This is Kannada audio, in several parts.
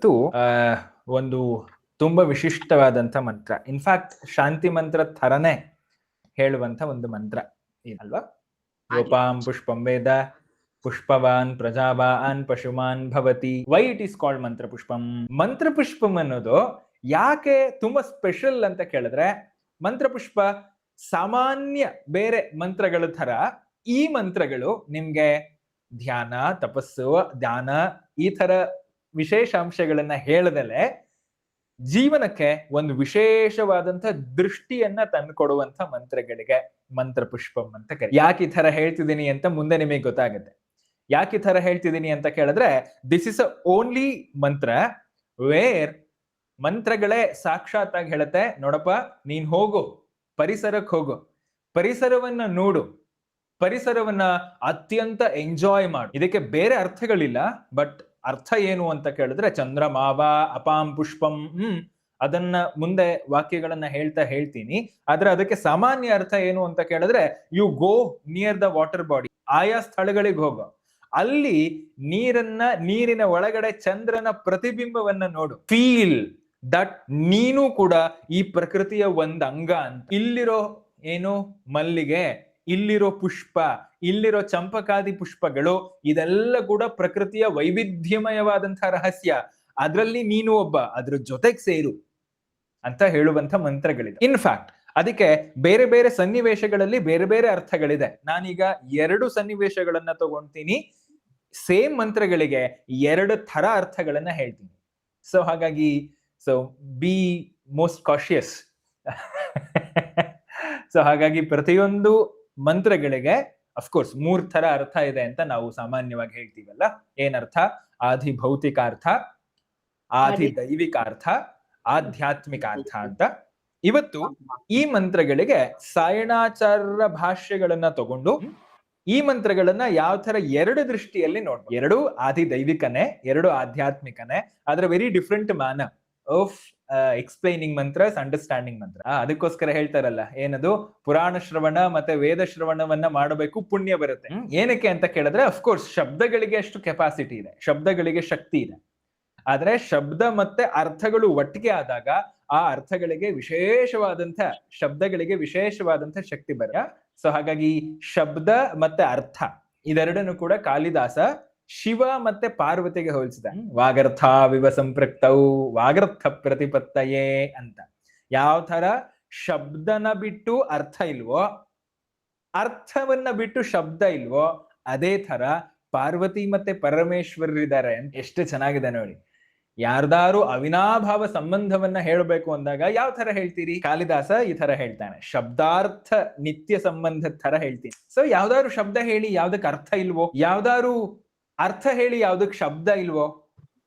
ಇವತ್ತು ಒಂದು ತುಂಬಾ ವಿಶಿಷ್ಟವಾದಂತ ಮಂತ್ರ, ಇನ್ಫ್ಯಾಕ್ಟ್ ಶಾಂತಿ ಮಂತ್ರ ಥರನೇ ಹೇಳುವಂತ ಒಂದು ಮಂತ್ರ ಅಲ್ವಾ? ಯೋಪಾಂ ಪುಷ್ಪಂ ವೇದ ಪುಷ್ಪವಾನ್ ಪ್ರಜಾವಾನ್ ಪಶುಮಾನ್ ಭವತಿ. ವೈ ಇಟ್ ಈಸ್ ಕಾಲ್ಡ್ ಮಂತ್ರ ಪುಷ್ಪಂ? ಮಂತ್ರ ಪುಷ್ಪಂ ಅನ್ನೋದು ಯಾಕೆ ತುಂಬಾ ಸ್ಪೆಷಲ್ ಅಂತ ಕೇಳಿದ್ರೆ, ಮಂತ್ರ ಪುಷ್ಪ ಸಾಮಾನ್ಯ ಬೇರೆ ಮಂತ್ರಗಳ ತರ ಈ ಮಂತ್ರಗಳು ನಿಮ್ಗೆ ಧ್ಯಾನ, ತಪಸ್ಸು, ಧ್ಯಾನ ಈ ತರ ವಿಶೇಷಾಂಶಗಳನ್ನ ಹೇಳದಲೆ ಜೀವನಕ್ಕೆ ಒಂದು ವಿಶೇಷವಾದಂತ ದೃಷ್ಟಿಯನ್ನ ತಂದುಕೊಡುವಂತ ಮಂತ್ರಗಳಿಗೆ ಮಂತ್ರ ಪುಷ್ಪಂ ಅಂತ ಕರೀತಾರೆ. ಯಾಕೆ ಈ ತರ ಹೇಳ್ತಿದ್ದೀನಿ ಅಂತ ಮುಂದೆ ನಿಮಗೆ ಗೊತ್ತಾಗುತ್ತೆ. ಯಾಕೆ ಈ ತರ ಹೇಳ್ತಿದ್ದೀನಿ ಅಂತ ಕೇಳಿದ್ರೆ, ದಿಸ್ ಇಸ್ ಅ ಓನ್ಲಿ ಮಂತ್ರ ವೇರ್ ಮಂತ್ರಗಳೇ ಸಾಕ್ಷಾತ್ ಆಗಿ ಹೇಳುತ್ತೆ, ನೋಡಪ್ಪ ನೀನ್ ಹೋಗು, ಪರಿಸರಕ್ಕೆ ಹೋಗು, ಪರಿಸರವನ್ನ ನೋಡು, ಪರಿಸರವನ್ನ ಅತ್ಯಂತ ಎಂಜಾಯ್ ಮಾಡು. ಇದಕ್ಕೆ ಬೇರೆ ಅರ್ಥಗಳಿಲ್ಲ, ಬಟ್ ಅರ್ಥ ಏನು ಅಂತ ಕೇಳಿದ್ರೆ ಚಂದ್ರಮಾವ ಅಪಾಂ ಪುಷ್ಪಂ, ಅದನ್ನ ಮುಂದೆ ವಾಕ್ಯಗಳನ್ನ ಹೇಳ್ತೀನಿ. ಆದ್ರೆ ಅದಕ್ಕೆ ಸಾಮಾನ್ಯ ಅರ್ಥ ಏನು ಅಂತ ಕೇಳಿದ್ರೆ, you go near the water body, ಆಯಾ ಸ್ಥಳಗಳಿಗೆ ಹೋಗೋ, ಅಲ್ಲಿ ನೀರಿನ ಒಳಗಡೆ ಚಂದ್ರನ ಪ್ರತಿಬಿಂಬವನ್ನ ನೋಡು, ಫೀಲ್ ದಟ್ ನೀನು ಕೂಡ ಈ ಪ್ರಕೃತಿಯ ಒಂದ್ ಅಂಗ ಅಂತ. ಇಲ್ಲಿರೋ ಏನು ಮಲ್ಲಿಗೆ, ಇಲ್ಲಿರೋ ಪುಷ್ಪ, ಇಲ್ಲಿರೋ ಚಂಪಕಾದಿ ಪುಷ್ಪಗಳು, ಇದೆಲ್ಲ ಕೂಡ ಪ್ರಕೃತಿಯ ವೈವಿಧ್ಯಮಯವಾದಂತಹ ರಹಸ್ಯ. ಅದರಲ್ಲಿ ನೀನು ಒಬ್ಬ, ಅದ್ರ ಜೊತೆಗೆ ಸೇರು ಅಂತ ಹೇಳುವಂತ ಮಂತ್ರಗಳಿದೆ. ಇನ್ಫ್ಯಾಕ್ಟ್ ಅದಕ್ಕೆ ಬೇರೆ ಬೇರೆ ಸನ್ನಿವೇಶಗಳಲ್ಲಿ ಬೇರೆ ಬೇರೆ ಅರ್ಥಗಳಿದೆ. ನಾನೀಗ 2 ಸನ್ನಿವೇಶಗಳನ್ನ ತಗೊಂತೀನಿ, ಸೇಮ್ ಮಂತ್ರಗಳಿಗೆ 2 ತರ ಅರ್ಥಗಳನ್ನ ಹೇಳ್ತೀನಿ. ಸೊ ಹಾಗಾಗಿ ಬಿ ಮೋಸ್ಟ್ ಕಾಶಿಯಸ್. ಸೊ ಹಾಗಾಗಿ ಪ್ರತಿಯೊಂದು ಮಂತ್ರಗಳಿಗೆ ಅಫ್ಕೋರ್ಸ್ 3 ತರ ಅರ್ಥ ಇದೆ ಅಂತ ನಾವು ಸಾಮಾನ್ಯವಾಗಿ ಹೇಳ್ತೀವಲ್ಲ. ಏನರ್ಥ? ಆದಿ ಭೌತಿಕಾರ್ಥ, ಆದಿ ದೈವಿಕಾರ್ಥ, ಆಧ್ಯಾತ್ಮಿಕಾರ್ಥ ಅಂತ. ಇವತ್ತು ಈ ಮಂತ್ರಗಳಿಗೆ ಸಾಯಣಾಚಾರ್ಯರ ಭಾಷ್ಯಗಳನ್ನ ತಗೊಂಡು ಈ ಮಂತ್ರಗಳನ್ನ ಯಾವ ತರ 2 ದೃಷ್ಟಿಯಲ್ಲಿ ನೋಡ್ಬೋದು. 2 ಆದಿ ದೈವಿಕನೇ, 2 ಆಧ್ಯಾತ್ಮಿಕನೇ, ಆದ್ರೆ very different manner of explaining mantras, understanding mantra. ಅದಕ್ಕೋಸ್ಕರ ಹೇಳ್ತಾರಲ್ಲ, ಏನದು ಪುರಾಣ ಶ್ರವಣ ಮತ್ತೆ ವೇದ ಶ್ರವಣವನ್ನ ಮಾಡಬೇಕು, ಪುಣ್ಯ ಬರುತ್ತೆ. ಏನಕ್ಕೆ ಅಂತ ಕೇಳಿದ್ರೆ, ಅಫ್ಕೋರ್ಸ್ ಶಬ್ದಗಳಿಗೆ ಅಷ್ಟು ಕೆಪಾಸಿಟಿ ಇದೆ, ಶಬ್ದಗಳಿಗೆ ಶಕ್ತಿ ಇದೆ. ಆದ್ರೆ ಶಬ್ದ ಮತ್ತೆ ಅರ್ಥಗಳು ಒಟ್ಟಿಗೆ ಆದಾಗ ಆ ಅರ್ಥಗಳಿಗೆ ವಿಶೇಷವಾದಂತ, ಶಬ್ದಗಳಿಗೆ ವಿಶೇಷವಾದಂತ ಶಕ್ತಿ ಬರ. ಸೊ ಹಾಗಾಗಿ ಶಬ್ದ ಮತ್ತೆ ಅರ್ಥ ಇದೆರಡನ್ನು ಕೂಡ ಕಾಳಿದಾಸ ಶಿವ ಮತ್ತೆ ಪಾರ್ವತಿಗೆ ಹೋಲಿಸಿದ. ವಾಗರ್ಥಾವಿವ ಸಂಪೃಕ್ತೌ ವಾಗರ್ಥ ಪ್ರತಿಪತ್ತಯೇ ಅಂತ. ಯಾವ ತರ ಶಬ್ದನ ಬಿಟ್ಟು ಅರ್ಥ ಇಲ್ವೋ, ಅರ್ಥವನ್ನ ಬಿಟ್ಟು ಶಬ್ದ ಇಲ್ವೋ, ಅದೇ ತರ ಪಾರ್ವತಿ ಮತ್ತೆ ಪರಮೇಶ್ವರರಿದ್ದಾರೆ ಅಂತ. ಎಷ್ಟು ಚೆನ್ನಾಗಿದೆ ನೋಡಿ. ಯಾರ್ದಾರು ಅವಿನಾಭಾವ ಸಂಬಂಧವನ್ನ ಹೇಳಬೇಕು ಅಂದಾಗ ಯಾವ ತರ ಹೇಳ್ತೀರಿ? ಕಾಳಿದಾಸ ಈ ತರ ಹೇಳ್ತಾನೆ, ಶಬ್ದಾರ್ಥ ನಿತ್ಯ ಸಂಬಂಧದ ತರ ಹೇಳ್ತೀನಿ. ಸೊ ಯಾವ್ದಾದ್ರು ಶಬ್ದ ಹೇಳಿ ಯಾವ್ದಕ್ ಅರ್ಥ ಇಲ್ವೋ, ಯಾವ್ದಾರು ಅರ್ಥ ಹೇಳಿ ಯಾವ್ದಕ್ ಶಬ್ದ ಇಲ್ವೋ,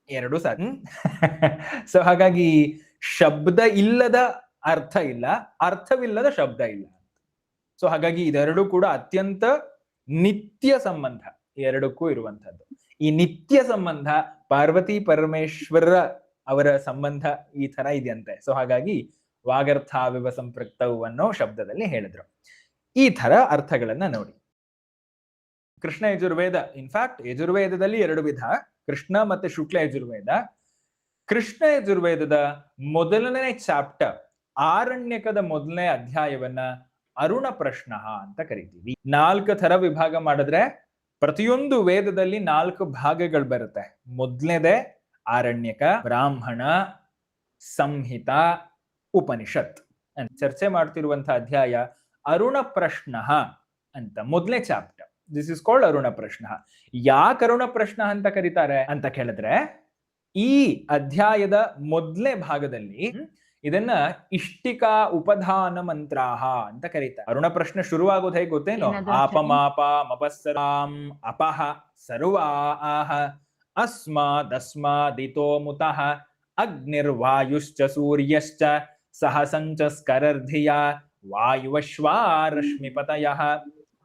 2 ಸಾಕು. ಸೊ ಹಾಗಾಗಿ ಶಬ್ದ ಇಲ್ಲದ ಅರ್ಥ ಇಲ್ಲ, ಅರ್ಥವಿಲ್ಲದ ಶಬ್ದ ಇಲ್ಲ. ಸೊ ಹಾಗಾಗಿ ಇದೆರಡು ಕೂಡ ಅತ್ಯಂತ ನಿತ್ಯ ಸಂಬಂಧ ಎರಡಕ್ಕೂ ಇರುವಂತದ್ದು. ಈ ನಿತ್ಯ ಸಂಬಂಧ ಪಾರ್ವತಿ ಪರಮೇಶ್ವರ ಅವರ ಸಂಬಂಧ ಈ ತರ ಇದೆಯಂತೆ. ಸೊ ಹಾಗಾಗಿ ವಾಗರ್ಥಾವಿವ ಸಂಪೃಕ್ತವು ಅನ್ನೋ ಶಬ್ದದಲ್ಲಿ ಹೇಳಿದ್ರು. ಈ ತರ ಅರ್ಥಗಳನ್ನ ನೋಡಿ. ಕೃಷ್ಣ ಯಜುರ್ವೇದ, ಇನ್ಫ್ಯಾಕ್ಟ್ ಯಜುರ್ವೇದದಲ್ಲಿ 2 ವಿಧ, ಕೃಷ್ಣ ಮತ್ತೆ ಶುಕ್ಲ ಯಜುರ್ವೇದ. ಕೃಷ್ಣ ಯಜುರ್ವೇದದ ಮೊದಲನೇ ಚಾಪ್ಟರ್, ಆರಣ್ಯಕದ ಮೊದಲನೇ ಅಧ್ಯಾಯವನ್ನ ಅರುಣ ಪ್ರಶ್ನ ಅಂತ ಕರಿತೀವಿ. 4 ತರ ವಿಭಾಗ ಮಾಡಿದ್ರೆ ಪ್ರತಿಯೊಂದು ವೇದದಲ್ಲಿ 4 ಭಾಗಗಳು ಬರುತ್ತೆ. ಮೊದಲನೇದೇ ಆರಣ್ಯಕ, ಬ್ರಾಹ್ಮಣ, ಸಂಹಿತ, ಉಪನಿಷತ್ ಅಂತ ಚರ್ಚೆ ಮಾಡ್ತಿರುವಂತಹ ಅಧ್ಯಾಯ ಅರುಣ ಪ್ರಶ್ನ ಅಂತ, ಮೊದಲನೇ chapter. This is called Aruna Prashna. ಯಾಕೆ ಅರುಣ ಪ್ರಶ್ನ ಅಂತ ಕರೀತಾರೆ ಅಂತ ಕೇಳಿದ್ರೆ, ಈ ಅಧ್ಯಾಯದ ಮೊದಲನೇ ಭಾಗದಲ್ಲಿ ಇದನ್ನ ಇಷ್ಟಿಕಾ ಉಪಧಾನ ಮಂತ್ರಾಹ ಅಂತ ಕರೀತಾರೆ. ಅರುಣ ಪ್ರಶ್ನೆ ಶುರುವಾಗೋದು ಹೇಗೆ ಗೊತ್ತೇನೋ? ಆಪಮಾಪ ಮಪಸ್ಸರಾಂ ಅಪಹ ಸರ್ವಾಹ ಅಸ್ಮಾದಸ್ಮಾದಿತೋ ಮುತಃ ಅಗ್ನಿರ್ವಾಯುಶ್ಚ ಸೂರ್ಯಶ್ಚ ಸಹಸಂಚ ಸ್ಕರರ್ಧಿಯ ವಾಯುವಶ್ವಾರಶ್ಮಿಪತಯಃ.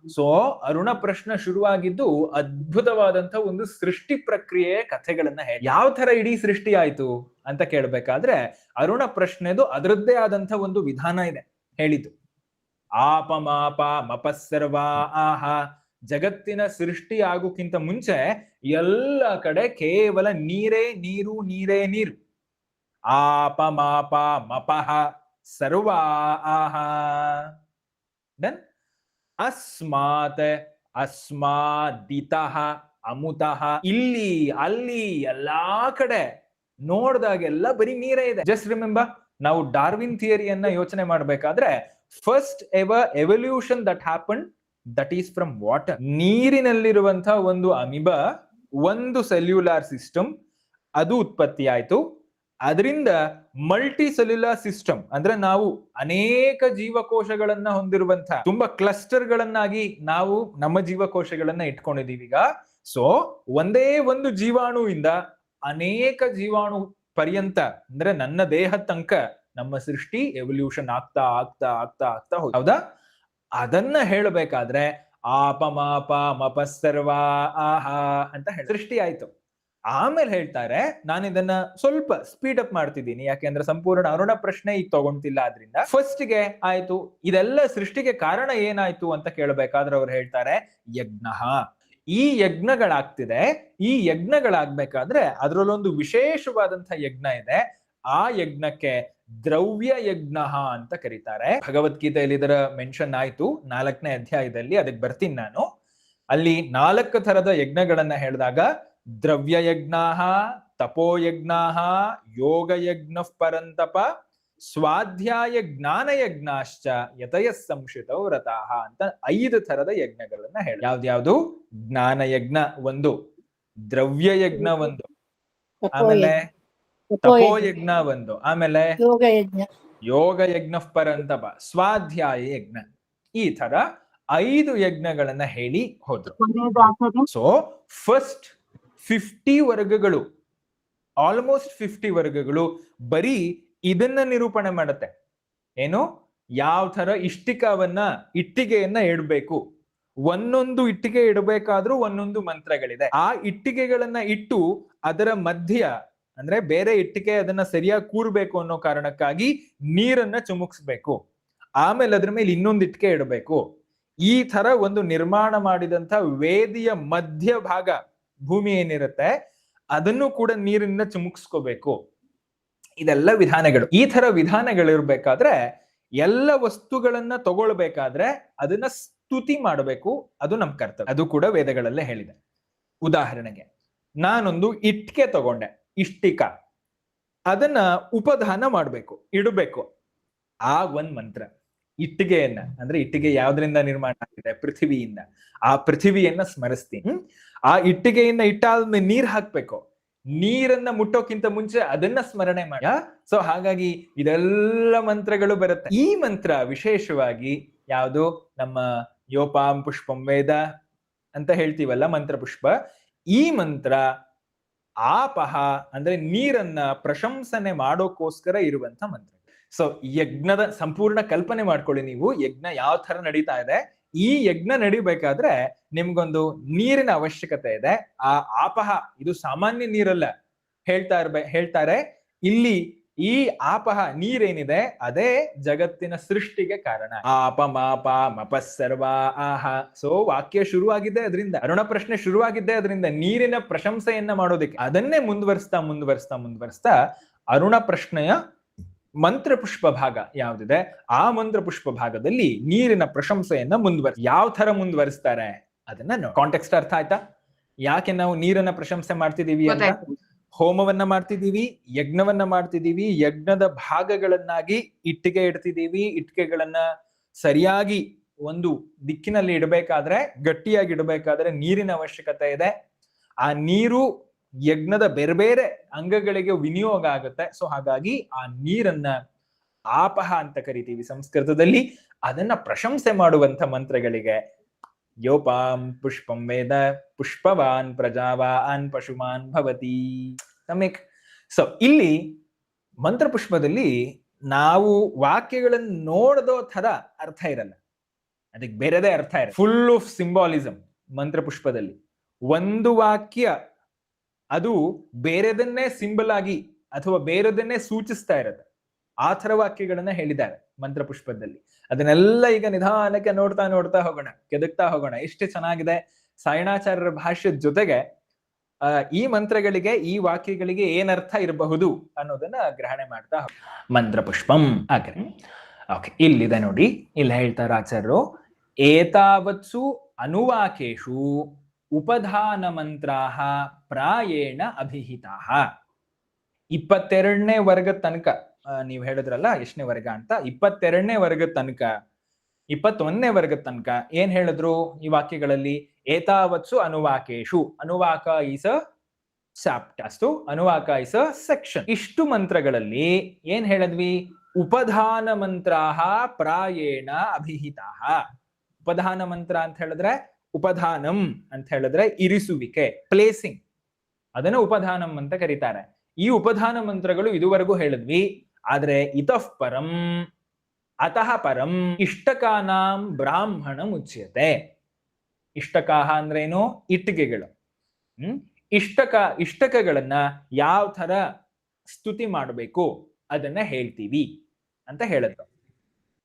ಸೊ ಅರುಣ ಪ್ರಶ್ನ ಶುರುವಾಗಿದ್ದು ಅದ್ಭುತವಾದಂತ ಒಂದು ಸೃಷ್ಟಿ ಪ್ರಕ್ರಿಯೆಯ ಕಥೆಗಳನ್ನ ಯಾವ ತರ ಇಡೀ ಸೃಷ್ಟಿ ಆಯ್ತು ಅಂತ ಕೇಳ್ಬೇಕಾದ್ರೆ, ಅರುಣ ಪ್ರಶ್ನೆದು ಅದರದ್ದೇ ಆದಂತ ಒಂದು ವಿಧಾನ ಇದೆ ಹೇಳಿದ್ದು. ಆಪಮಾಪ ಮಪಸ್ಸರ್ವಾ ಆಹ ಜಗತ್ತಿನ ಸೃಷ್ಟಿ ಆಗೋಕ್ಕಿಂತ ಮುಂಚೆ ಎಲ್ಲ ಕಡೆ ಕೇವಲ ನೀರೇ ನೀರು, ನೀರೇ ನೀರು. ಆಪ ಮಾಪ ಮಪಃ ಸರ್ವ ಆಹ. ದೆನ್ ಅಸ್ಮಾತ್ ಅಸ್ಮಾದಿತಃ ಅಮುತಃ. ಇಲ್ಲಿ ಅಲ್ಲಿ ಎಲ್ಲಾ ಕಡೆ ನೋಡ್ದಾಗೆಲ್ಲ ಬರೀ ನೀರೇ ಇದೆ. ಜಸ್ಟ್ ರಿಮೆಂಬರ್, ನಾವು ಡಾರ್ವಿನ್ ಥಿಯರಿಯನ್ನ ಯೋಚನೆ ಮಾಡ್ಬೇಕಾದ್ರೆ first ever evolution that happen that is from water. ನೀರಿನಲ್ಲಿರುವಂತಹ ಒಂದು ಅಮಿಬಾ, ಒಂದು ಸೆಲ್ಯುಲಾರ್ ಸಿಸ್ಟಮ್ ಅದು ಉತ್ಪತ್ತಿ ಆಯ್ತು. ಅದರಿಂದ ಮಲ್ಟಿ ಸೆಲ್ಯುಲಾರ್ ಸಿಸ್ಟಮ್ ಅಂದ್ರೆ ನಾವು ಅನೇಕ ಜೀವಕೋಶಗಳನ್ನ ಹೊಂದಿರುವಂತಹ ತುಂಬಾ ಕ್ಲಸ್ಟರ್ ಗಳನ್ನಾಗಿ ನಾವು ನಮ್ಮ ಜೀವಕೋಶಗಳನ್ನ ಇಟ್ಕೊಂಡಿದೀವಿ ಈಗ. ಸೊ ಒಂದೇ ಒಂದು ಜೀವಾಣುವಿಂದ ಅನೇಕ ಜೀವಾಣು ಪರ್ಯಂತ ಅಂದ್ರೆ ನನ್ನ ದೇಹ ತನಕ ನಮ್ಮ ಸೃಷ್ಟಿ ಎವಲ್ಯೂಷನ್ ಆಗ್ತಾ ಆಗ್ತಾ ಆಗ್ತಾ ಆಗ್ತಾ ಹೋಗಿ. ಹೌದಾ? ಅದನ್ನ ಹೇಳಬೇಕಾದ್ರೆ ಆಪಮಾಪ ಮಪಸ್ಸರ್ವ ಆಹ ಅಂತ ಹೇಳಿ ಸೃಷ್ಟಿ ಆಯ್ತು. ಆಮೇಲೆ ಹೇಳ್ತಾರೆ, ನಾನು ಇದನ್ನ ಸ್ವಲ್ಪ ಸ್ಪೀಡ್ ಅಪ್ ಮಾಡ್ತಿದ್ದೀನಿ, ಯಾಕೆಂದ್ರೆ ಸಂಪೂರ್ಣ ಅರುಣ ಪ್ರಶ್ನೆ ಈಗ ತಗೊಂತಿಲ್ಲ. ಆದ್ರಿಂದ ಫಸ್ಟ್ ಗೆ ಆಯ್ತು, ಇದೆಲ್ಲ ಸೃಷ್ಟಿಗೆ ಕಾರಣ ಏನಾಯ್ತು ಅಂತ ಕೇಳಬೇಕಾದ್ರೆ ಅವ್ರು ಹೇಳ್ತಾರೆ ಯಜ್ಞ. ಈ ಯಜ್ಞಗಳಾಗ್ತಿದೆ. ಈ ಯಜ್ಞಗಳಾಗ್ಬೇಕಾದ್ರೆ ಅದರಲ್ಲೊಂದು ವಿಶೇಷವಾದಂತಹ ಯಜ್ಞ ಇದೆ. ಆ ಯಜ್ಞಕ್ಕೆ ದ್ರವ್ಯ ಯಜ್ಞ ಅಂತ ಕರೀತಾರೆ. ಭಗವದ್ಗೀತೆಯಲ್ಲಿ ಇದರ ಮೆನ್ಷನ್ ಆಯ್ತು 4ನೇ ಅಧ್ಯಾಯದಲ್ಲಿ, ಅದಕ್ಕೆ ಬರ್ತೀನಿ ನಾನು. ಅಲ್ಲಿ 4 ಥರದ ಯಜ್ಞಗಳನ್ನ ಹೇಳಿದಾಗ ದ್ರವ್ಯ ಯಜ್ಞ, ತಪೋಯಜ್ಞ, ಯೋಗ ಯಜ್ಞ ಪರಂತಪ, ಸ್ವಾಧ್ಯಾಯ ಜ್ಞಾನ ಯಜ್ಞಾಶ್ಚ ಯತಯ ಸಂಶಿತೋ ವ್ರತಾಹ ಅಂತ 5 ಥರದ ಯಜ್ಞಗಳನ್ನ ಹೇಳಿ. ಯಾವ್ದ್ಯಾವ್ದು? ಜ್ಞಾನ ಯಜ್ಞ ಒಂದು, ದ್ರವ್ಯ ಯಜ್ಞ ಒಂದು, ಆಮೇಲೆ ತಪೋಯಜ್ಞ ಒಂದು, ಆಮೇಲೆ ಯೋಗ ಯಜ್ಞ ಪರಂತಪ, ಸ್ವಾಧ್ಯಾಯ ಯಜ್ಞ. ಈ ತರ 5 ಯಜ್ಞಗಳನ್ನ ಹೇಳಿ ಹೋದ್ರು. ಸೊ ಫಸ್ಟ್ 50 ವರ್ಗಗಳು, ಆಲ್ಮೋಸ್ಟ್ 50 ವರ್ಗಗಳು ಬರೀ ಇದನ್ನ ನಿರೂಪಣೆ ಮಾಡುತ್ತೆ. ಏನು? ಯಾವ ತರ ಇಟ್ಟಿಗೆಯನ್ನ ಇಡಬೇಕು, ಒಂದೊಂದು ಇಟ್ಟಿಗೆ ಇಡಬೇಕಾದ್ರೂ ಒಂದೊಂದು ಮಂತ್ರಗಳಿದೆ. ಆ ಇಟ್ಟಿಗೆಗಳನ್ನ ಇಟ್ಟು ಅದರ ಮಧ್ಯ ಅಂದ್ರೆ ಬೇರೆ ಇಟ್ಟಿಗೆ ಅದನ್ನ ಸರಿಯಾಗಿ ಕೂರ್ಬೇಕು ಅನ್ನೋ ಕಾರಣಕ್ಕಾಗಿ ನೀರನ್ನ ಚುಮುಕ್ಸ್ಬೇಕು. ಆಮೇಲೆ ಅದ್ರ ಮೇಲೆ ಇನ್ನೊಂದು ಇಟ್ಟಿಗೆ ಇಡಬೇಕು. ಈ ತರ ಒಂದು ನಿರ್ಮಾಣ ಮಾಡಿದಂತ ವೇದಿಯ ಮಧ್ಯ ಭಾಗ ಭೂಮಿ ಏನಿರುತ್ತೆ ಅದನ್ನು ಕೂಡ ನೀರಿನಿಂದ ಚುಮುಕ್ಸ್ಕೋಬೇಕು. ಇದೆಲ್ಲ ವಿಧಾನಗಳು. ಈ ತರ ವಿಧಾನಗಳಿರ್ಬೇಕಾದ್ರೆ ಎಲ್ಲ ವಸ್ತುಗಳನ್ನ ತಗೊಳ್ಬೇಕಾದ್ರೆ ಅದನ್ನ ಸ್ತುತಿ ಮಾಡಬೇಕು. ಅದು ನಮ್ ಕರ್ತವ್ಯ. ಅದು ಕೂಡ ವೇದಗಳಲ್ಲೇ ಹೇಳಿದೆ. ಉದಾಹರಣೆಗೆ ನಾನೊಂದು ಇಟ್ಟಿಗೆ ತಗೊಂಡೆ, ಇಷ್ಟಿಕ, ಅದನ್ನ ಉಪಧಾನ ಮಾಡ್ಬೇಕು, ಇಡಬೇಕು. ಆ ಒಂದ್ ಮಂತ್ರ ಇಟ್ಟಿಗೆಯನ್ನ, ಅಂದ್ರೆ ಇಟ್ಟಿಗೆ ಯಾವ್ದ್ರಿಂದ ನಿರ್ಮಾಣ ಆಗಿದೆ? ಪೃಥ್ವಿಯಿಂದ. ಆ ಪೃಥ್ವಿಯನ್ನ ಸ್ಮರಿಸ್ತೀನಿ. ಆ ಇಟ್ಟಿಗೆಯನ್ನ ಇಟ್ಟಾದ್ಮೇಲೆ ನೀರ್ ಹಾಕ್ಬೇಕು. ನೀರನ್ನ ಮುಟ್ಟೋಕ್ಕಿಂತ ಮುಂಚೆ ಅದನ್ನ ಸ್ಮರಣೆ ಮಾಡ. ಸೊ ಹಾಗಾಗಿ ಇದೆಲ್ಲ ಮಂತ್ರಗಳು ಬರುತ್ತೆ. ಈ ಮಂತ್ರ ವಿಶೇಷವಾಗಿ ಯಾವುದು? ನಮ್ಮ ಯೋಪಾಂ ಪುಷ್ಪಂ ವೇದ ಅಂತ ಹೇಳ್ತೀವಲ್ಲ, ಮಂತ್ರ ಪುಷ್ಪ. ಈ ಮಂತ್ರ ಆಪಹ ಅಂದ್ರೆ ನೀರನ್ನ ಪ್ರಶಂಸನೆ ಮಾಡೋಕ್ಕೋಸ್ಕರ ಇರುವಂತ ಮಂತ್ರ. ಸೊ ಯಜ್ಞದ ಸಂಪೂರ್ಣ ಕಲ್ಪನೆ ಮಾಡ್ಕೊಳ್ಳಿ ನೀವು, ಯಜ್ಞ ಯಾವ ತರ ನಡೀತಾ ಇದೆ. ಈ ಯಜ್ಞ ನಡಿಬೇಕಾದ್ರೆ ನಿಮ್ಗೊಂದು ನೀರಿನ ಅವಶ್ಯಕತೆ ಇದೆ. ಆ ಆಪಹ ಇದು ಸಾಮಾನ್ಯ ನೀರಲ್ಲ. ಹೇಳ್ತಾರೆ ಇಲ್ಲಿ ಈ ಆಪಹ ನೀರೇನಿದೆ ಅದೇ ಜಗತ್ತಿನ ಸೃಷ್ಟಿಗೆ ಕಾರಣ. ಆಪ ಮಾಪ ಮಪಸ್ಸರ್ವ ಆಹ. ಸೊ ವಾಕ್ಯ ಶುರುವಾಗಿದ್ದೆ ಅದರಿಂದ, ಅರುಣ ಪ್ರಶ್ನೆ ಶುರುವಾಗಿದ್ದೆ ಅದರಿಂದ, ನೀರಿನ ಪ್ರಶಂಸೆಯನ್ನ ಮಾಡೋದಕ್ಕೆ. ಅದನ್ನೇ ಮುಂದುವರಿಸ್ತಾ ಅರುಣ ಪ್ರಶ್ನೆಯ ಮಂತ್ರ ಪುಷ್ಪ ಭಾಗ ಯಾವ್ದಿದೆ ಆ ಮಂತ್ರ ಪುಷ್ಪ ಭಾಗದಲ್ಲಿ ನೀರಿನ ಪ್ರಶಂಸೆಯನ್ನ ಯಾವ ತರ ಮುಂದುವರಿಸ್ತಾರೆ ಅದನ್ನ ಕಾಂಟೆಕ್ಸ್ಟ್ ಅರ್ಥ ಆಯ್ತಾ? ಯಾಕೆ ನಾವು ನೀರನ್ನ ಪ್ರಶಂಸೆ ಮಾಡ್ತಿದೀವಿ ಅಂತ? ಹೋಮವನ್ನ ಮಾಡ್ತಿದೀವಿ, ಯಜ್ಞವನ್ನ ಮಾಡ್ತಿದೀವಿ, ಯಜ್ಞದ ಭಾಗಗಳನ್ನಾಗಿ ಇಟ್ಟಿಗೆ ಇಡ್ತಿದೀವಿ. ಇಟ್ಟಿಗೆಗಳನ್ನ ಸರಿಯಾಗಿ ಒಂದು ದಿಕ್ಕಿನಲ್ಲಿ ಇಡಬೇಕಾದ್ರೆ, ಗಟ್ಟಿಯಾಗಿ ಇಡಬೇಕಾದ್ರೆ ನೀರಿನ ಅವಶ್ಯಕತೆ ಇದೆ. ಆ ನೀರು ಯಜ್ಞದ ಬೇರೆ ಬೇರೆ ಅಂಗಗಳಿಗೆ ವಿನಿಯೋಗ ಆಗುತ್ತೆ. ಸೊ ಹಾಗಾಗಿ ಆ ನೀರನ್ನ ಆಪಹ ಅಂತ ಕರಿತೀವಿ ಸಂಸ್ಕೃತದಲ್ಲಿ. ಅದನ್ನ ಪ್ರಶಂಸೆ ಮಾಡುವಂತ ಮಂತ್ರಗಳಿಗೆ ಯೋಪಾಂ ಪುಷ್ಪಂ ವೇದ ಪುಷ್ಪವಾನ್ ಪ್ರಜಾವಾನ್ ಪಶುಮಾನ್ ಭವತಿ. ಸಮ್ಯಕ್. ಸೊ ಇಲ್ಲಿ ಮಂತ್ರ ಪುಷ್ಪದಲ್ಲಿ ನಾವು ವಾಕ್ಯಗಳನ್ನು ನೋಡದೋ ತರ ಅರ್ಥ ಇರಲ್ಲ, ಅದಕ್ಕೆ ಬೇರೆದೇ ಅರ್ಥ ಇರಲ್ಲ. ಫುಲ್ ಆಫ್ ಸಿಂಬಾಲಿಸಮ್ ಮಂತ್ರ ಪುಷ್ಪದಲ್ಲಿ. ಒಂದು ವಾಕ್ಯ ಅದು ಬೇರೆದನ್ನೇ ಸಿಂಬಲ್ ಆಗಿ ಅಥವಾ ಬೇರೆದನ್ನೇ ಸೂಚಿಸ್ತಾ ಇರುತ್ತೆ. ಆ ಥರ ವಾಕ್ಯಗಳನ್ನ ಹೇಳಿದ್ದಾರೆ ಮಂತ್ರಪುಷ್ಪದಲ್ಲಿ. ಅದನ್ನೆಲ್ಲ ಈಗ ನಿಧಾನಕ್ಕೆ ನೋಡ್ತಾ ಹೋಗೋಣ, ಕೆದಕ್ತಾ ಹೋಗೋಣ. ಎಷ್ಟು ಚೆನ್ನಾಗಿದೆ ಸಾಯಣಾಚಾರ್ಯರ ಭಾಷ್ಯದ ಜೊತೆಗೆ ಈ ಮಂತ್ರಗಳಿಗೆ, ಈ ವಾಕ್ಯಗಳಿಗೆ ಏನರ್ಥ ಇರಬಹುದು ಅನ್ನೋದನ್ನ ಗ್ರಹಣೆ ಮಾಡ್ತಾ ಮಂತ್ರಪುಷ್ಪಂ. ಓಕೆ, ಇಲ್ಲಿದೆ ನೋಡಿ, ಇಲ್ಲಿ ಹೇಳ್ತಾರೆ ಆಚಾರ್ಯರು, ಏತಾವತ್ಸು ಅನುವಾಕೇಶು ಉಪಧಾನ ಮಂತ್ರಾಹ ಪ್ರಾಯೇಣ ಅಭಿಹಿತಾಹ. 22ನೇ ವರ್ಗದ ತನಕ ನೀವು ಹೇಳಿದ್ರಲ್ಲ ಎಷ್ಟನೇ ವರ್ಗ ಅಂತ, 22ನೇ ವರ್ಗದ ತನಕ, 21ನೇ ವರ್ಗದ ತನಕ ಏನ್ ಹೇಳಿದ್ರು ಈ ವಾಕ್ಯಗಳಲ್ಲಿ? ಏತಾವತ್ಸು ಅನುವಾಕೇಶು, anuvaka is a chapter, anuvaka is a section. ಇಷ್ಟು ಮಂತ್ರಗಳಲ್ಲಿ ಏನ್ ಹೇಳಿದ್ವಿ? ಉಪಧಾನ ಮಂತ್ರಾಹ ಪ್ರಾಯೇಣ ಅಭಿಹಿತಾಹ. ಉಪಧಾನ ಮಂತ್ರ ಅಂತ ಹೇಳಿದ್ರೆ, ಉಪಧಾನಂ ಅಂತ ಹೇಳಿದ್ರೆ ಇರಿಸುವಿಕೆ, ಪ್ಲೇಸಿಂಗ್, ಅದನ್ನ ಉಪಧಾನಂ ಅಂತ ಕರೀತಾರೆ. ಈ ಉಪಧಾನ ಮಂತ್ರಗಳು ಇದುವರೆಗೂ ಹೇಳಿದ್ವಿ. ಆದ್ರೆ ಇತಃ ಪರಂ, ಅತಃ ಪರಂ ಇಷ್ಟಕಾನಾಂ ಬ್ರಾಹ್ಮಣ ಮುಚ್ಯತೆ. ಇಷ್ಟಕಾಹ ಅಂದ್ರೇನು? ಇಟ್ಟಿಗೆಗಳು. ಇಷ್ಟಕಗಳನ್ನ ಯಾವ ತರ ಸ್ತುತಿ ಮಾಡಬೇಕು ಅದನ್ನ ಹೇಳ್ತೀವಿ ಅಂತ ಹೇಳಿದ್ರು.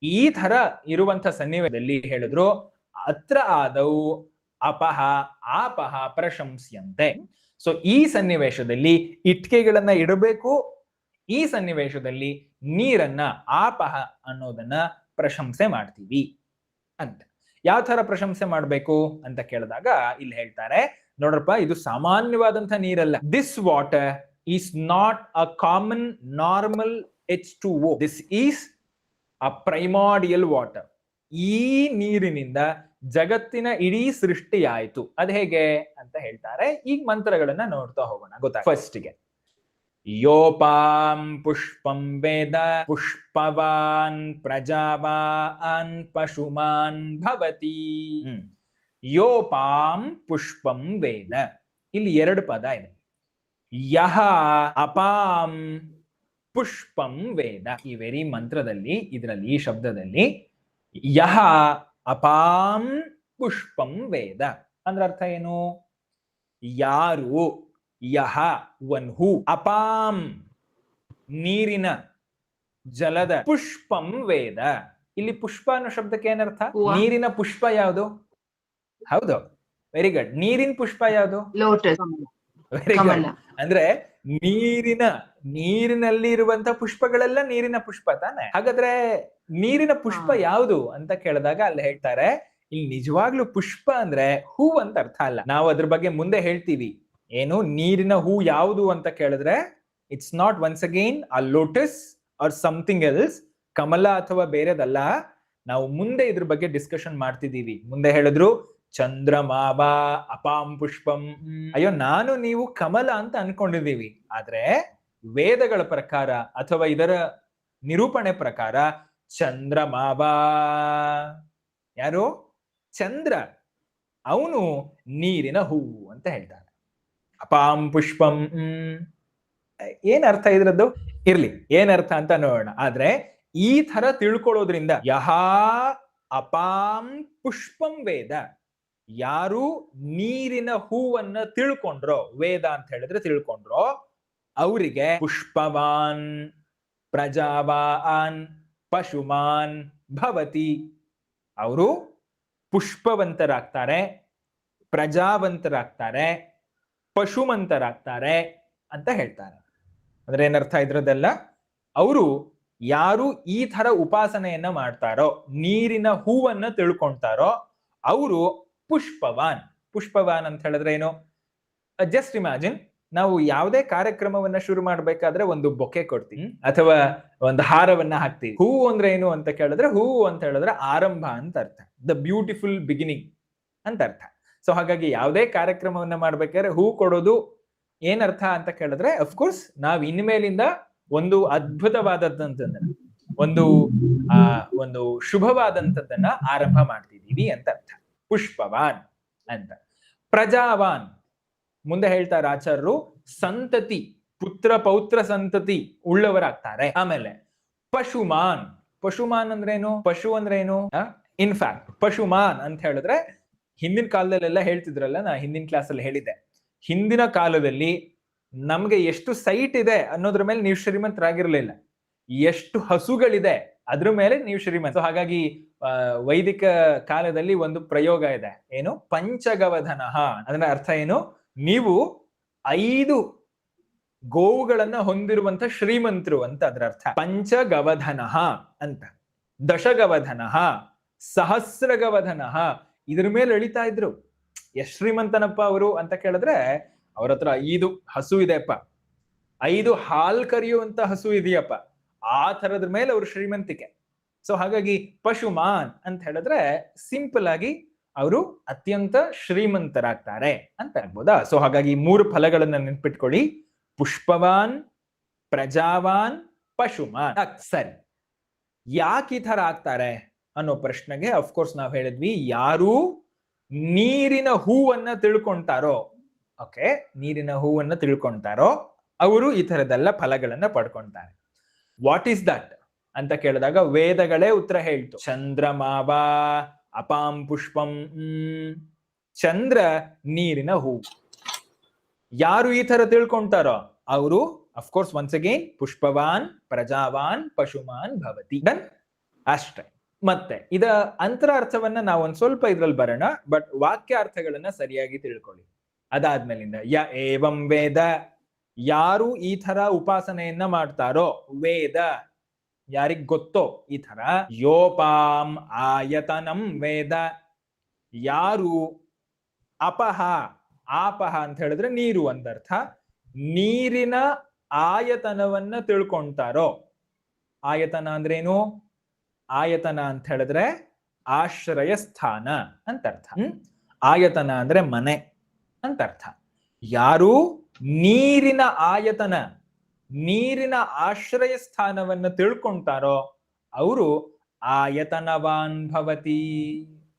ಈ ತರ ಇರುವಂತ ಸನ್ನಿವೇಶದಲ್ಲಿ ಹೇಳಿದ್ರು, ಅತ್ರ ಆದೌ ಅಪಹ ಆಪಹ ಪ್ರಶಂಸ್ಯಂತೆ. ಸೊ ಈ ಸನ್ನಿವೇಶದಲ್ಲಿ ಇಟ್ಟಿಗೆಗಳನ್ನ ಇಡಬೇಕು, ಈ ಸನ್ನಿವೇಶದಲ್ಲಿ ನೀರನ್ನ, ಆಪಹ ಅನ್ನೋದನ್ನ ಪ್ರಶಂಸೆ ಮಾಡ್ತೀವಿ ಅಂತ. ಯಾವ ತರ ಪ್ರಶಂಸೆ ಮಾಡ್ಬೇಕು ಅಂತ ಕೇಳಿದಾಗ ಇಲ್ಲಿ ಹೇಳ್ತಾರೆ, ನೋಡ್ರಪ್ಪ, ಇದು ಸಾಮಾನ್ಯವಾದಂತಹ ನೀರಲ್ಲ. This water is not a common normal H2O. This is a primordial water. ಈ ನೀರಿನಿಂದ ಜಗತ್ತಿನ ಇಡೀ ಸೃಷ್ಟಿಯಾಯಿತು. ಅದ್ ಹೇಗೆ ಅಂತ ಹೇಳ್ತಾರೆ. ಈಗ ಮಂತ್ರಗಳನ್ನ ನೋಡ್ತಾ ಹೋಗೋಣ, ಗೊತ್ತಾ? ಫಸ್ಟ್ಗೆ ಯೋಪಾಂ ಪುಷ್ಪಂ ವೇದ ಪುಷ್ಪವಾನ್ ಪ್ರಜಾವಾನ್ ಪಶುಮಾನ್ ಭವತಿ. ಯೋಪಾಂ ಪುಷ್ಪಂ ವೇದ, ಇಲ್ಲಿ 2 ಪದ ಇದೆ. ಯಹ ಅಪಾಂ ಪುಷ್ಪಂ ವೇದ. ಈ ವೆರಿ ಮಂತ್ರದಲ್ಲಿ, ಇದರಲ್ಲಿ, ಈ ಶಬ್ದದಲ್ಲಿ ಯಹ ಅಪಾಂ ಪುಷ್ಪಂ ವೇದ ಅಂದ್ರೆ ಅರ್ಥ ಏನು? ಯಾರು, ಯಹ ಒನ್ ಹೂ, ಅಪಾಂ ನೀರಿನ, ಜಲದ, ಪುಷ್ಪಂ ವೇದ. ಇಲ್ಲಿ ಪುಷ್ಪ ಅನ್ನೋ ಶಬ್ದಕ್ಕೆ ಏನರ್ಥ? ನೀರಿನ ಪುಷ್ಪ ಯಾವುದು? ಹೌದು, ವೆರಿ ಗುಡ್. ನೀರಿನ ಪುಷ್ಪ ಯಾವುದು? ಲೋಟಸ್. Very good. ಅಂದ್ರೆ ನೀರಿನಲ್ಲಿ ಇರುವಂತ ಪುಷ್ಪಗಳೆಲ್ಲ ನೀರಿನ ಪುಷ್ಪ ತಾನೆ. ಹಾಗಾದ್ರೆ ನೀರಿನ ಪುಷ್ಪ ಯಾವುದು ಅಂತ ಕೇಳಿದಾಗ ಅಲ್ಲಿ ಹೇಳ್ತಾರೆ, ಇಲ್ಲಿ ನಿಜವಾಗ್ಲೂ ಪುಷ್ಪ ಅಂದ್ರೆ ಹೂ ಅಂತ ಅರ್ಥ ಅಲ್ಲ. ನಾವು ಅದ್ರ ಬಗ್ಗೆ ಮುಂದೆ ಹೇಳ್ತೀವಿ. ಏನು ನೀರಿನ ಹೂ ಯಾವುದು ಅಂತ ಕೇಳಿದ್ರೆ, it's not once again a lotus or something else, ಕಮಲ ಅಥವಾ ಬೇರೆದಲ್ಲ. ನಾವು ಮುಂದೆ ಇದ್ರ ಬಗ್ಗೆ ಡಿಸ್ಕಷನ್ ಮಾಡ್ತಿದೀವಿ. ಮುಂದೆ ಹೇಳಿದ್ರು ಚಂದ್ರಮಾವ ಅಪಾಂ ಪುಷ್ಪಂ. ಅಯ್ಯೋ, ನಾನು ನೀವು ಕಮಲ ಅಂತ ಅನ್ಕೊಂಡಿದೀವಿ. ಆದ್ರೆ ವೇದಗಳ ಪ್ರಕಾರ ಅಥವಾ ಇದರ ನಿರೂಪಣೆ ಪ್ರಕಾರ ಚಂದ್ರಮಾವ ಯಾರು? ಚಂದ್ರ, ಅವನು ನೀರಿನ ಹೂವು ಅಂತ ಹೇಳ್ತಾರೆ. ಅಪಾಂ ಪುಷ್ಪಂ ಏನ್ ಅರ್ಥ ಇದ್ರದ್ದು? ಇರ್ಲಿ, ಏನ್ ಅರ್ಥ ಅಂತ ನೋಡೋಣ. ಆದ್ರೆ ಈ ತರ ತಿಳ್ಕೊಳ್ಳೋದ್ರಿಂದ, ಯಹ ಅಪಾಂ ಪುಷ್ಪಂ ವೇದ, ಯಾರು ನೀರಿನ ಹೂವನ್ನ ತಿಳ್ಕೊಂಡ್ರೋ, ವೇದ ಅಂತ ಹೇಳಿದ್ರೆ ತಿಳ್ಕೊಂಡ್ರೋ, ಅವರಿಗೆ ಪುಷ್ಪವಾನ್ ಪ್ರಜಾವಾನ್ ಪಶುಮಾನ್ ಭವತಿ. ಅವರು ಪುಷ್ಪವಂತರಾಗ್ತಾರೆ, ಪ್ರಜಾವಂತರಾಗ್ತಾರೆ, ಪಶುಮಂತರಾಗ್ತಾರೆ ಅಂತ ಹೇಳ್ತಾರೆ. ಅಂದ್ರೆ ಏನರ್ಥ ಇದ್ರದ್ದೆಲ್ಲ? ಅವರು ಯಾರು ಈ ತರ ಉಪಾಸನೆಯನ್ನ ಮಾಡ್ತಾರೋ, ನೀರಿನ ಹೂವನ್ನ ತಿಳ್ಕೊಂತಾರೋ, ಅವರು ಪುಷ್ಪವಾನ್. ಪುಷ್ಪವಾನ್ ಅಂತ ಹೇಳಿದ್ರೆ ಏನು? ಜಸ್ಟ್ ಇಮ್ಯಾಜಿನ್, ನಾವು ಯಾವುದೇ ಕಾರ್ಯಕ್ರಮವನ್ನ ಶುರು ಮಾಡ್ಬೇಕಾದ್ರೆ ಒಂದು ಬೊಕೆ ಕೊಡ್ತೀವಿ ಅಥವಾ ಒಂದು ಹಾರವನ್ನ ಹಾಕ್ತೀವಿ. ಹೂವು ಅಂದ್ರೆ ಏನು ಅಂತ ಕೇಳಿದ್ರೆ, ಹೂವು ಅಂತ ಹೇಳಿದ್ರೆ ಆರಂಭ ಅಂತ ಅರ್ಥ, ದ ಬ್ಯೂಟಿಫುಲ್ ಬಿಗಿನಿಂಗ್ ಅಂತ ಅರ್ಥ. ಸೊ ಹಾಗಾಗಿ ಯಾವುದೇ ಕಾರ್ಯಕ್ರಮವನ್ನ ಮಾಡ್ಬೇಕಾದ್ರೆ ಹೂ ಕೊಡೋದು ಏನರ್ಥ ಅಂತ ಕೇಳಿದ್ರೆ, ಅಫ್ಕೋರ್ಸ್ ನಾವ್ ಇನ್ಮೇಲಿಂದ ಒಂದು ಅದ್ಭುತವಾದದ್ದನ್ನ, ಒಂದು ಶುಭವಾದಂಥದ್ದನ್ನ ಆರಂಭ ಮಾಡ್ತಿದೀವಿ ಅಂತ ಅರ್ಥ. ಪುಷ್ಪವಾನ್ ಅಂತ. ಪ್ರಜಾವಾನ್ ಮುಂದೆ ಹೇಳ್ತಾರೆ ಆಚಾರ್ಯರು, ಸಂತತಿ, ಪುತ್ರ ಪೌತ್ರ ಸಂತತಿ ಉಳ್ಳವರಾಗ್ತಾರೆ. ಆಮೇಲೆ ಪಶುಮಾನ್. ಪಶುಮಾನ್ ಅಂದ್ರೇನು? ಪಶು ಅಂದ್ರೇನು? ಇನ್ಫ್ಯಾಕ್ಟ್ ಪಶುಮಾನ್ ಅಂತ ಹೇಳಿದ್ರೆ, ಹಿಂದಿನ ಕಾಲದಲ್ಲೆಲ್ಲ ಹೇಳ್ತಿದ್ರಲ್ಲ, ನಾ ಹಿಂದಿನ ಕ್ಲಾಸಲ್ಲಿ ಹೇಳಿದ್ದೆ, ಹಿಂದಿನ ಕಾಲದಲ್ಲಿ ನಮ್ಗೆ ಎಷ್ಟು ಸೈಟ್ ಇದೆ ಅನ್ನೋದ್ರ ಮೇಲೆ ನೀವು ಶ್ರೀಮಂತರಾಗಿರ್ಲಿಲ್ಲ. ಎಷ್ಟು ಹಸುಗಳಿದೆ ಅದ್ರ ಮೇಲೆ ನೀವು ಶ್ರೀಮಂತ. ಹಾಗಾಗಿ ವೈದಿಕ ಕಾಲದಲ್ಲಿ ಒಂದು ಪ್ರಯೋಗ ಇದೆ, ಏನು ಪಂಚಗವಧನ. ಅದರ ಅರ್ಥ ಏನು, ನೀವು 5 ಗೋವುಗಳನ್ನ ಹೊಂದಿರುವಂತ ಶ್ರೀಮಂತರು ಅಂತ ಅದರ ಅರ್ಥ. ಪಂಚಗವಧನ ಅಂತ, ದಶಗವಧನ, ಸಹಸ್ರಗವಧನ, ಇದ್ರ ಮೇಲೆ ಎಳಿತಾ ಇದ್ರು. ಎಷ್ಟ್ ಶ್ರೀಮಂತನಪ್ಪ ಅವರು ಅಂತ ಕೇಳಿದ್ರೆ, ಅವ್ರ ಹತ್ರ 5 ಹಸು ಇದೆಯಪ್ಪ, 5 ಹಾಲ್ ಕರೆಯುವಂತ ಹಸು ಇದೆಯಪ್ಪ, ಆ ತರದ ಮೇಲೆ ಅವರು ಶ್ರೀಮಂತಿಕೆ. ಸೊ ಹಾಗಾಗಿ ಪಶುಮಾನ್ ಅಂತ ಹೇಳಿದ್ರೆ ಸಿಂಪಲ್ ಆಗಿ ಅವರು ಅತ್ಯಂತ ಶ್ರೀಮಂತರಾಗ್ತಾರೆ ಅಂತ ಆಗ್ಬೋದಾ. ಸೊ ಹಾಗಾಗಿ 3 ಫಲಗಳನ್ನ ನೆನ್ಪಿಟ್ಕೊಳ್ಳಿ, ಪುಷ್ಪವಾನ್, ಪ್ರಜಾವಾನ್, ಪಶುಮಾನ್. ಸರಿ, ಯಾಕೆ ಈ ತರ ಆಗ್ತಾರೆ ಅನ್ನೋ ಪ್ರಶ್ನೆಗೆ ಅಫ್ಕೋರ್ಸ್ ನಾವ್ ಹೇಳಿದ್ವಿ, ಯಾರು ನೀರಿನ ಹೂವನ್ನ ತಿಳ್ಕೊಂತಾರೋ, ಓಕೆ, ನೀರಿನ ಹೂವನ್ನ ತಿಳ್ಕೊಂತಾರೋ ಅವರು ಈ ತರದೆಲ್ಲ ಫಲಗಳನ್ನ ಪಡ್ಕೊಂತಾರೆ. ವಾಟ್ ಈಸ್ ದಟ್ ಅಂತ ಕೇಳಿದಾಗ ವೇದಗಳೇ ಉತ್ತರ ಹೇಳ್ತು. ಚಂದ್ರಮಾವ ಅಪಾಂ ಪುಷ್ಪಂ. ಚಂದ್ರ ನೀರಿನ ಹೂ. ಯಾರು ಈ ತರ ತಿಳ್ಕೊಂತಾರೋ ಅವರು ಅಫ್ಕೋರ್ಸ್ ಒನ್ಸ್ ಅಗೇನ್ ಪುಷ್ಪವಾನ್, ಪ್ರಜಾವಾನ್, ಪಶುಮಾನ್ ಭವತಿ. ಡನ್, ಅಷ್ಟೇ. ಮತ್ತೆ ಇದ ಅಂತರಾರ್ಥವನ್ನ ನಾವು ಒಂದ್ ಸ್ವಲ್ಪ ಇದ್ರಲ್ಲಿ ಬರೋಣ, ಬಟ್ ವಾಕ್ಯಾರ್ಥಗಳನ್ನ ಸರಿಯಾಗಿ ತಿಳ್ಕೊಳ್ಳಿ. ಅದಾದ್ಮೇಲಿಂದ ಯ ಏವಂ ವೇದ, ಯಾರು ಈ ತರ ಉಪಾಸನೆಯನ್ನ ಮಾಡ್ತಾರೋ, ವೇದ ಯಾರಿಗ್ ಗೊತ್ತೋ ಈ ತರ, ಯೋಪಾಂ ಆಯತನಂ ವೇದ, ಯಾರು ಅಪಹ, ಆಪಹ ಅಂತ ಹೇಳಿದ್ರೆ ನೀರು ಅಂದರ್ಥ, ನೀರಿನ ಆಯತನವನ್ನ ತಿಳ್ಕೊಂತಾರೋ. ಆಯತನ ಅಂದ್ರೇನು? ಆಯತನ ಅಂತ ಹೇಳಿದ್ರೆ ಆಶ್ರಯ ಸ್ಥಾನ ಅಂತ ಅರ್ಥ. ಆಯತನ ಅಂದ್ರೆ ಮನೆ ಅಂತ ಅರ್ಥ. ಯಾರು ನೀರಿನ ಆಯತನ, ನೀರಿನ ಆಶ್ರಯ ಸ್ಥಾನವನ್ನ ತಿಳ್ಕೊಂತಾರೋ ಅವರು ಆಯತನವಾನ್ ಭವತಿ.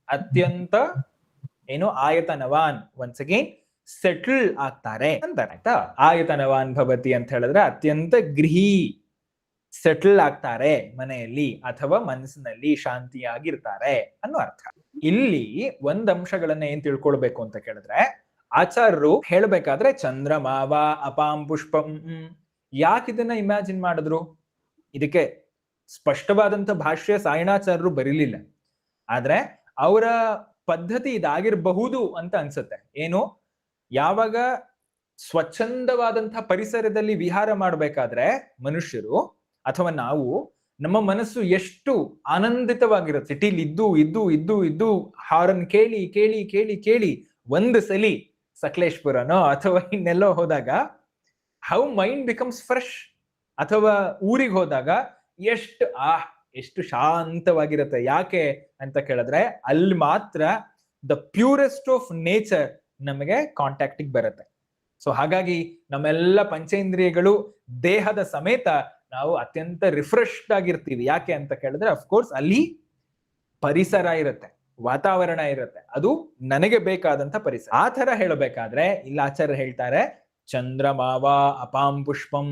ಅತ್ಯಂತ ಏನು ಆಯತನವಾನ್, ಒನ್ಸ್ ಅಗೇನ್ ಸೆಟಲ್ ಆಗ್ತಾರೆ ಅಂತ ಆಯ್ತಾ. ಆಯತನವಾನ್ ಭವತಿ ಅಂತ ಹೇಳಿದ್ರೆ ಅತ್ಯಂತ ಗೃಹಿ, ಸೆಟಲ್ ಆಗ್ತಾರೆ ಮನೆಯಲ್ಲಿ ಅಥವಾ ಮನಸ್ಸಿನಲ್ಲಿ ಶಾಂತಿಯಾಗಿರ್ತಾರೆ ಅನ್ನೋ ಅರ್ಥ. ಇಲ್ಲಿ ಒಂದ್ ಅಂಶಗಳನ್ನ ಏನ್ ತಿಳ್ಕೊಳ್ಬೇಕು ಅಂತ ಕೇಳಿದ್ರೆ, ಆಚಾರ್ಯರು ಹೇಳ್ಬೇಕಾದ್ರೆ ಚಂದ್ರಮಾವ ಅಪಾಂ ಪುಷ್ಪಂ, ಯಾಕೆ ಇದನ್ನ ಇಮ್ಯಾಜಿನ್ ಮಾಡಿದ್ರು? ಇದಕ್ಕೆ ಸ್ಪಷ್ಟವಾದಂತ ಭಾಷ್ಯ ಸಾಯಣಾಚಾರ್ಯರು ಬರೀಲಿಲ್ಲ, ಆದ್ರೆ ಅವರ ಪದ್ಧತಿ ಇದಾಗಿರಬಹುದು ಅಂತ ಅನ್ಸುತ್ತೆ. ಏನು, ಯಾವಾಗ ಸ್ವಚ್ಛಂದವಾದಂತಹ ಪರಿಸರದಲ್ಲಿ ವಿಹಾರ ಮಾಡ್ಬೇಕಾದ್ರೆ ಮನುಷ್ಯರು ಅಥವಾ ನಾವು, ನಮ್ಮ ಮನಸ್ಸು ಎಷ್ಟು ಆನಂದಿತವಾಗಿರುತ್ತೆ. ಸಿಟಿಲಿ ಇದ್ದು ಇದ್ದು ಇದ್ದು ಇದ್ದು ಹಾರನ್ ಕೇಳಿ ಕೇಳಿ ಕೇಳಿ ಕೇಳಿ ಒಂದು ಸಲಿ ಸಕಲೇಶ್ಪುರನೋ ಅಥವಾ ಇನ್ನೆಲ್ಲೋ ಹೋದಾಗ ಹೌ ಮೈಂಡ್ ಬಿಕಮ್ಸ್ ಫ್ರೆಶ್. ಅಥವಾ ಊರಿಗೆ ಹೋದಾಗ ಎಷ್ಟು ಶಾಂತವಾಗಿರುತ್ತೆ. ಯಾಕೆ ಅಂತ ಕೇಳಿದ್ರೆ ಅಲ್ಲಿ ಮಾತ್ರ ದ ಪ್ಯೂರೆಸ್ಟ್ ಆಫ್ ನೇಚರ್ ನಮಗೆ ಕಾಂಟ್ಯಾಕ್ಟಿಗೆ ಬರುತ್ತೆ. ಸೊ ಹಾಗಾಗಿ ನಮ್ಮೆಲ್ಲ ಪಂಚೇಂದ್ರಿಯಗಳು ದೇಹದ ಸಮೇತ ನಾವು ಅತ್ಯಂತ ರಿಫ್ರೆಶ್ಡ್ ಆಗಿರ್ತೀವಿ. ಯಾಕೆ ಅಂತ ಕೇಳಿದ್ರೆ ಅಫ್ಕೋರ್ಸ್ ಅಲ್ಲಿ ಪರಿಸರ ಇರುತ್ತೆ, ವಾತಾವರಣ ಇರುತ್ತೆ, ಅದು ನನಗೆ ಬೇಕಾದಂತ ಪರಿಸರ. ಆ ತರ ಹೇಳಬೇಕಾದ್ರೆ ಇಲ್ಲಿ ಆಚಾರ್ಯ ಹೇಳ್ತಾರೆ ಚಂದ್ರಮಾವ ಅಪಾಂ ಪುಷ್ಪಂ.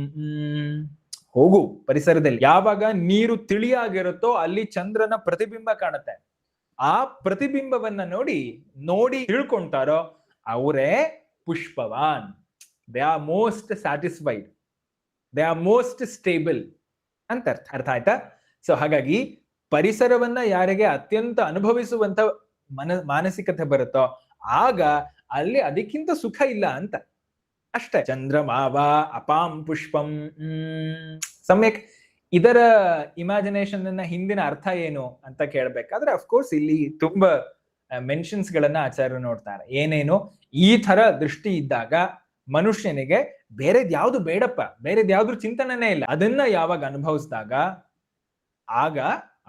ಹೋಗು ಪರಿಸರದಲ್ಲಿ, ಯಾವಾಗ ನೀರು ತಿಳಿಯಾಗಿರುತ್ತೋ ಅಲ್ಲಿ ಚಂದ್ರನ ಪ್ರತಿಬಿಂಬ ಕಾಣುತ್ತೆ. ಆ ಪ್ರತಿಬಿಂಬವನ್ನ ನೋಡಿ ತಿಳ್ಕೊಂತಾರೋ ಅವರೇ ಪುಷ್ಪವಾನ್. They are most satisfied, they are most stable ಅಂತ ಅರ್ಥ ಆಯ್ತಾ. ಸೊ ಹಾಗಾಗಿ ಪರಿಸರವನ್ನ ಯಾರಿಗೆ ಅತ್ಯಂತ ಅನುಭವಿಸುವಂತ ಮಾನಸಿಕತೆ ಬರುತ್ತೋ ಆಗ ಅಲ್ಲಿ ಅದಕ್ಕಿಂತ ಸುಖ ಇಲ್ಲ ಅಂತ ಅಷ್ಟೇ. ಚಂದ್ರಮಾವ ಅಪಾಂ ಪುಷ್ಪಂ ಸಮ್ಯಕ್. ಇದರ ಇಮ್ಯಾಜಿನೇಷನ್ ಹಿಂದಿನ ಅರ್ಥ ಏನು ಅಂತ ಕೇಳ್ಬೇಕಾದ್ರೆ ಅಫ್ಕೋರ್ಸ್ ಇಲ್ಲಿ ತುಂಬಾ ಮೆನ್ಷನ್ಸ್ ಗಳನ್ನ ಆಚಾರ್ಯರು ನೋಡ್ತಾರೆ. ಏನೇನು ಈ ತರ ದೃಷ್ಟಿ ಇದ್ದಾಗ ಮನುಷ್ಯನಿಗೆ ಬೇರೆದ್ ಯಾವ್ದು ಬೇಡಪ್ಪ, ಬೇರೆದ್ ಯಾವ್ದು ಚಿಂತನೆನೇ ಇಲ್ಲ, ಅದನ್ನ ಯಾವಾಗ ಅನುಭವಿಸಿದಾಗ ಆಗ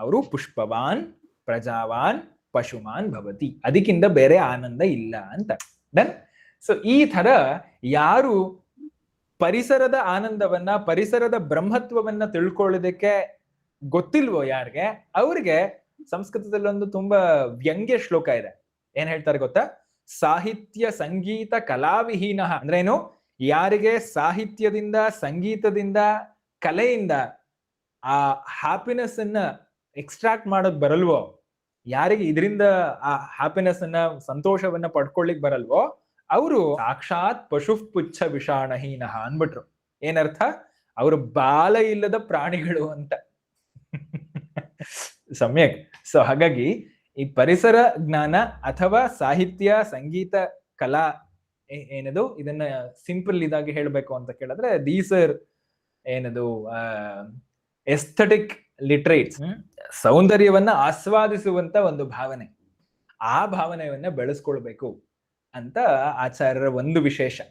ಅವರು ಪುಷ್ಪವಾನ್, ಪ್ರಜಾವಾನ್, ಪಶುಮಾನ್ ಭವತಿ. ಅದಕ್ಕಿಂತ ಬೇರೆ ಆನಂದ ಇಲ್ಲ ಅಂತ. ಡನ್. ಸೊ ಈ ತರ ಯಾರು ಪರಿಸರದ ಆನಂದವನ್ನ, ಪರಿಸರದ ಬ್ರಹ್ಮತ್ವವನ್ನ ತಿಳ್ಕೊಳ್ಳೋದಕ್ಕೆ ಗೊತ್ತಿಲ್ವೋ ಯಾರಿಗೆ, ಅವ್ರಿಗೆ ಸಂಸ್ಕೃತದಲ್ಲಿ ಒಂದು ತುಂಬಾ ವ್ಯಂಗ್ಯ ಶ್ಲೋಕ ಇದೆ. ಏನ್ ಹೇಳ್ತಾರೆ ಗೊತ್ತಾ? ಸಾಹಿತ್ಯ ಸಂಗೀತ ಕಲಾವಿಹೀನ. ಅಂದ್ರೆ ಏನು? ಯಾರಿಗೆ ಸಾಹಿತ್ಯದಿಂದ, ಸಂಗೀತದಿಂದ, ಕಲೆಯಿಂದ ಆ ಹ್ಯಾಪಿನೆಸ್ ಅನ್ನ ಎಕ್ಸ್ಟ್ರಾಕ್ಟ್ ಮಾಡೋಕ್ ಬರಲ್ವೋ, ಯಾರಿಗೆ ಇದರಿಂದ ಆ ಹ್ಯಾಪಿನೆಸ್ ಅನ್ನ, ಸಂತೋಷವನ್ನ ಪಡ್ಕೊಳ್ಳಿಕ್ ಬರಲ್ವೋ ಅವರು ಸಾಕ್ಷಾತ್ ಪಶು ಪುಚ್ಛ ವಿಷಾಣಹೀನ ಅನ್ಬಿಟ್ರು. ಏನರ್ಥ? ಅವರು ಬಾಲ ಇಲ್ಲದ ಪ್ರಾಣಿಗಳು ಅಂತ. ಸಮ್ಯಕ್. ಸೊ ಹಾಗಾಗಿ ಈ ಪರಿಸರ ಜ್ಞಾನ ಅಥವಾ ಸಾಹಿತ್ಯ, ಸಂಗೀತ, ಕಲಾ ಏನದು ಇದನ್ನ ಸಿಂಪಲ್ ಇದಾಗಿ ಹೇಳ್ಬೇಕು ಅಂತ ಕೇಳಿದ್ರೆ ದೀಸ್ ಆರ್ ಏನದು ಎಸ್ಥೆಟಿಕ್ ಲಿಟ್ರೇಟ್ಸ್. ಸೌಂದರ್ಯವನ್ನ ಆಸ್ವಾದಿಸುವಂತ ಒಂದು ಭಾವನೆ, ಆ ಭಾವನೆಯನ್ನ ಬೆಳೆಸ್ಕೊಳ್ಬೇಕು ಅಂತ ಆಚಾರ್ಯರ ಒಂದು ವಿಶೇಷ.